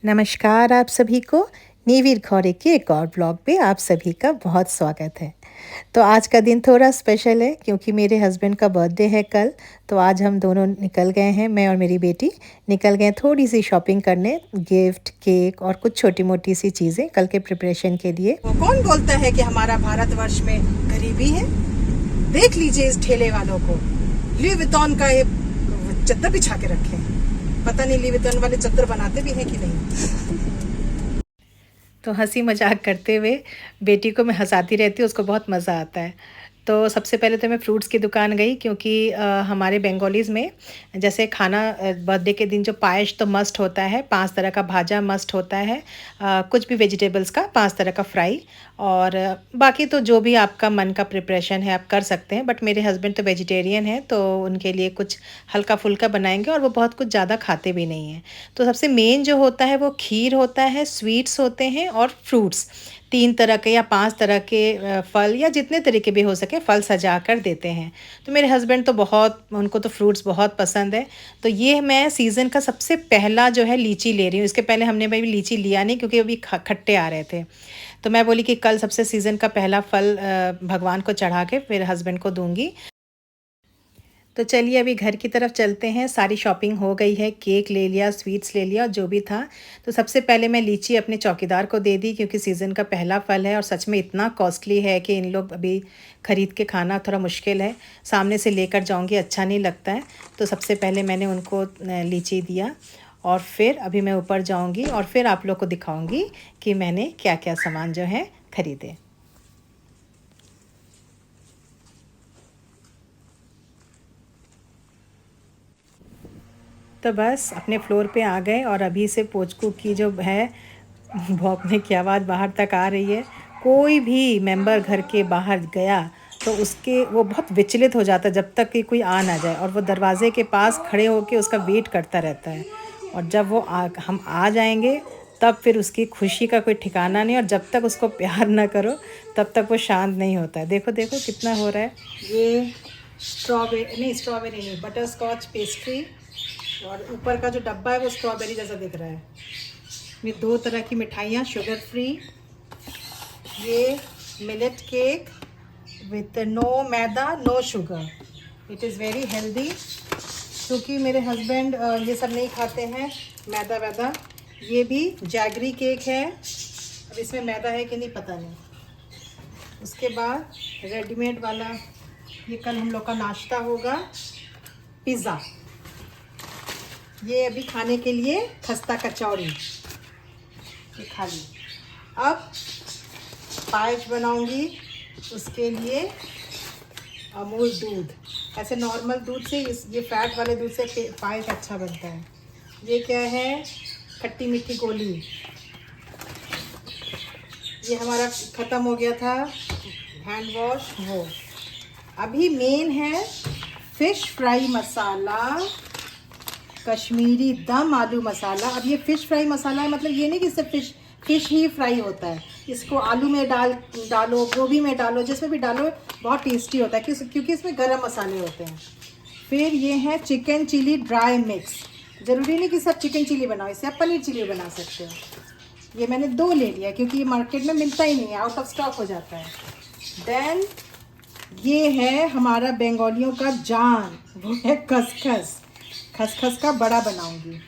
नमस्कार आप सभी को। नीवीर खौरे के एक और ब्लॉग पे आप सभी का बहुत स्वागत है। तो आज का दिन थोड़ा स्पेशल है क्योंकि मेरे हस्बैंड का बर्थडे है कल। तो आज हम दोनों निकल गए हैं, मैं और मेरी बेटी निकल गए थोड़ी सी शॉपिंग करने, गिफ्ट, केक और कुछ छोटी मोटी सी चीज़ें कल के प्रिपरेशन के लिए। वो कौन बोलता है कि हमारा भारतवर्ष में गरीबी है? देख लीजिए इस ठेले वालों को, ली वितौन का ये चद्दर बिछा के रखे हैं। पता नहीं ली वितौन वाले चद्दर बनाते भी हैं कि नहीं। तो हंसी मजाक करते हुए बेटी को मैं हंसाती रहती हूँ, उसको बहुत मज़ा आता है। तो सबसे पहले तो मैं फ्रूट्स की दुकान गई क्योंकि हमारे बंगालीज़ में जैसे खाना बर्थडे के दिन जो पायस तो मस्ट होता है, 5 तरह का भाजा मस्ट होता है, कुछ भी वेजिटेबल्स का 5 तरह का फ्राई और बाकी तो जो भी आपका मन का प्रिपरेशन है आप कर सकते हैं। बट मेरे हस्बैंड तो वेजिटेरियन है तो उनके लिए कुछ हल्का फुल्का बनाएंगे और वो बहुत कुछ ज़्यादा खाते भी नहीं हैं। तो सबसे मेन जो होता है वो खीर होता है, स्वीट्स होते हैं और फ्रूट्स, 3 तरह के या 5 तरह के फल या जितने तरीके भी हो सके फल सजा कर देते हैं। तो मेरे हस्बैंड तो बहुत, उनको तो फ्रूट्स बहुत पसंद है। तो ये मैं सीज़न का सबसे पहला जो है लीची ले रही हूँ। इसके पहले हमने भाई लीची लिया नहीं क्योंकि अभी खट्टे आ रहे थे। तो मैं बोली कि कल सबसे सीज़न का पहला फल भगवान को चढ़ा के फिर हस्बैंड को दूंगी। तो चलिए अभी घर की तरफ चलते हैं। सारी शॉपिंग हो गई है, केक ले लिया, स्वीट्स ले लिया, जो भी था। तो सबसे पहले मैं लीची अपने चौकीदार को दे दी क्योंकि सीज़न का पहला फल है और सच में इतना कॉस्टली है कि इन लोग अभी ख़रीद के खाना थोड़ा मुश्किल है। सामने से लेकर जाऊंगी अच्छा नहीं लगता है। तो सबसे पहले मैंने उनको लीची दिया और फिर अभी मैं ऊपर जाऊँगी और फिर आप लोग को दिखाऊँगी कि मैंने क्या क्या सामान जो है ख़रीदे। तो बस अपने फ्लोर पे आ गए और अभी से पोचकू की जो है भौंकने की आवाज़ बाहर तक आ रही है। कोई भी मेंबर घर के बाहर गया तो उसके वो बहुत विचलित हो जाता है जब तक कि कोई आ ना जाए और वो दरवाजे के पास खड़े होकर उसका वेट करता रहता है। और जब वो हम आ जाएंगे तब फिर उसकी खुशी का कोई ठिकाना नहीं और जब तक उसको प्यार ना करो तब तक वो शांत नहीं होता है। देखो देखो कितना हो रहा है। ये स्ट्रॉबेरी नहीं, बटर स्कॉच पेस्ट्री और ऊपर का जो डब्बा है वो स्ट्रॉबेरी जैसा दिख रहा है। ये 2 तरह की मिठाइयाँ शुगर फ्री। ये millet cake with no maida no sugar, it is very healthy क्योंकि मेरे हस्बैंड ये सब नहीं खाते हैं मैदा वैदा। ये भी जैगरी केक है, अब इसमें मैदा है कि नहीं पता नहीं। उसके बाद रेडीमेड वाला ये कल हम लोग का नाश्ता होगा, पिज़्ज़ा। ये अभी खाने के लिए खस्ता कचौड़ी, ये खा ली। अब पायस बनाऊंगी, उसके लिए अमूल दूध। ऐसे नॉर्मल दूध से ये फैट वाले दूध से पायस अच्छा बनता है। ये क्या है, खट्टी मीठी गोली। ये हमारा ख़त्म हो गया था हैंड वॉश, वो अभी मेन है फ़िश फ्राई मसाला, कश्मीरी दम आलू मसाला। अब ये फ़िश फ्राई मसाला है, मतलब ये नहीं कि सिर्फ फ़िश ही फ्राई होता है। इसको आलू में डालो, गोभी में डालो, जिसमें भी डालो बहुत टेस्टी होता है क्योंकि इसमें गरम मसाले होते हैं। फिर ये है चिकन चिली ड्राई मिक्स। ज़रूरी नहीं कि सब चिकन चिली बनाओ, इससे आप पनीर चिली बना सकते हो। ये मैंने 2 ले लिया क्योंकि ये मार्केट में मिलता ही नहीं है, आउट ऑफ स्टॉक हो जाता है। देन ये है हमारा बंगालियों का जान, वो है खसखस। खसखस का बड़ा बनाऊंगी।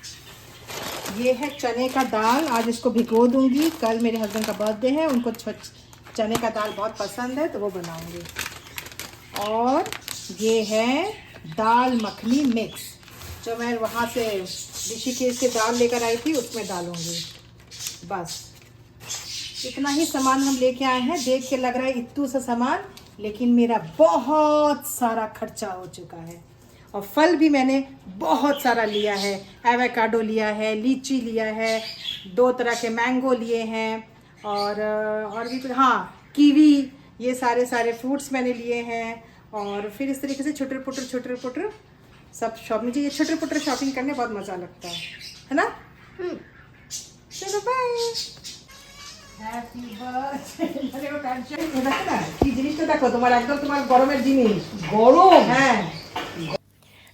ये है चने का दाल, आज इसको भिगो दूंगी। कल मेरे हस्बैंड का बर्थडे है, उनको चने का दाल बहुत पसंद है तो वो बनाऊंगी। और ये है दाल मखनी मिक्स, जो मैं वहाँ से ऋषिकेश से दाल लेकर आई थी उसमें डालूंगी। बस इतना ही सामान हम लेके आए हैं। देख के लग रहा है इतू सा सामान, लेकिन मेरा बहुत सारा खर्चा हो चुका है। और फल भी मैंने बहुत सारा लिया है, एवोकाडो लिया है, लीची लिया है, 2 तरह के मैंगो लिए हैं और भी कुछ, हाँ कीवी, ये सारे फ्रूट्स मैंने लिए हैं। और फिर इस तरीके से छोटे पुटर सब शॉपिंग। मुझे ये छोटे पुटर शॉपिंग करने बहुत मज़ा लगता है ना। चलो बाय। Happy birthday. দেখো না কি জিনিসটা, দেখো তোমার একদম তোমার গরমের জিনিস, গরম। হ্যাঁ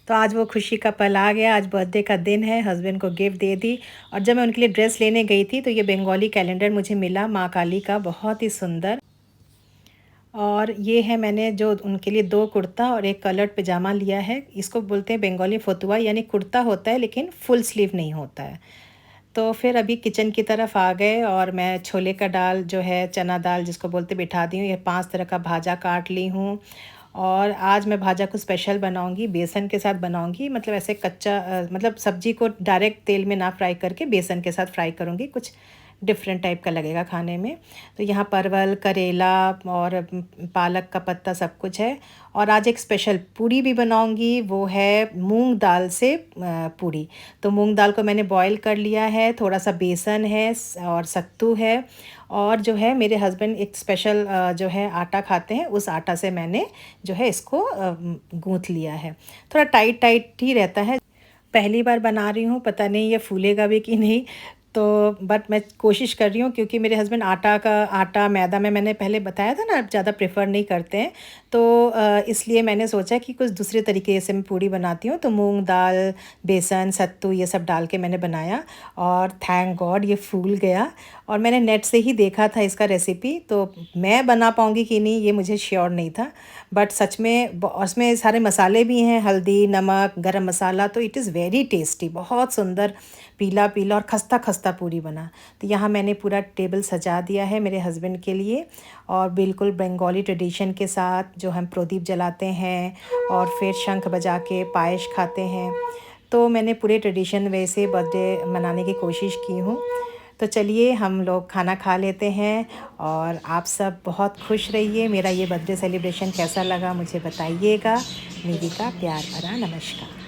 तो आज वो खुशी का पल आ गया। आज बर्थडे का दिन है, हस्बैंड को गिफ्ट दे दी। और जब मैं उनके लिए ड्रेस लेने गई थी तो ये बंगाली कैलेंडर मुझे मिला माँ काली का, बहुत ही सुंदर। और ये है मैंने जो उनके लिए 2 कुर्ता और एक कलर्ड पजामा लिया है। इसको बोलते हैं बंगाली फतुआ, यानी कुर्ता होता है लेकिन फुल स्लीव नहीं होता है। तो फिर अभी किचन की तरफ आ गए और मैं छोले का दाल जो है, चना दाल जिसको बोलते, बिठा दी हूँ। ये 5 तरह का भाजा काट ली हूँ। और आज मैं भाजा को स्पेशल बनाऊंगी, बेसन के साथ बनाऊंगी। मतलब ऐसे कच्चा मतलब सब्जी को डायरेक्ट तेल में ना फ्राई करके बेसन के साथ फ्राई करूंगी, कुछ डिफरेंट टाइप का लगेगा खाने में। तो यहाँ परवल, करेला और पालक का पत्ता सब कुछ है। और आज एक स्पेशल पूड़ी भी बनाऊंगी, वो है मूंग दाल से पूड़ी। तो मूंग दाल को मैंने बॉईल कर लिया है, थोड़ा सा बेसन है और सत्तू है। और जो है मेरे हस्बैंड एक स्पेशल जो है आटा खाते हैं, उस आटा से मैंने जो है इसको गूँथ लिया है। थोड़ा टाइट टाइट ही रहता है। पहली बार बना रही हूँ, पता नहीं ये फूलेगा भी कि नहीं। तो बट मैं कोशिश कर रही हूँ, क्योंकि मेरे हस्बैंड आटा मैदा में मैंने पहले बताया था ना, ज़्यादा प्रेफर नहीं करते हैं। तो इसलिए मैंने सोचा कि कुछ दूसरे तरीके से मैं पूड़ी बनाती हूँ। तो मूंग दाल, बेसन, सत्तू ये सब डाल के मैंने बनाया और थैंक गॉड ये फूल गया। और मैंने नेट से ही देखा था इसका रेसिपी, तो मैं बना पाऊँगी कि नहीं ये मुझे श्योर नहीं था। बट सच में उसमें सारे मसाले भी हैं, हल्दी, नमक, गरम मसाला। तो इट इज़ वेरी टेस्टी, बहुत सुंदर पीला पीला और खस्ता खस्ता पूरी बना। तो यहाँ मैंने पूरा टेबल सजा दिया है मेरे हस्बैंड के लिए, और बिल्कुल बंगाली ट्रेडिशन के साथ जो हम प्रदीप जलाते हैं और फिर शंख बजा के पायस खाते हैं। तो मैंने पूरे ट्रेडिशन वे से बर्थडे मनाने की कोशिश की हूँ। तो चलिए हम लोग खाना खा लेते हैं, और आप सब बहुत खुश रहिए। मेरा ये बर्थडे सेलिब्रेशन कैसा लगा मुझे बताइएगा। निधि का प्यार भरा नमस्कार।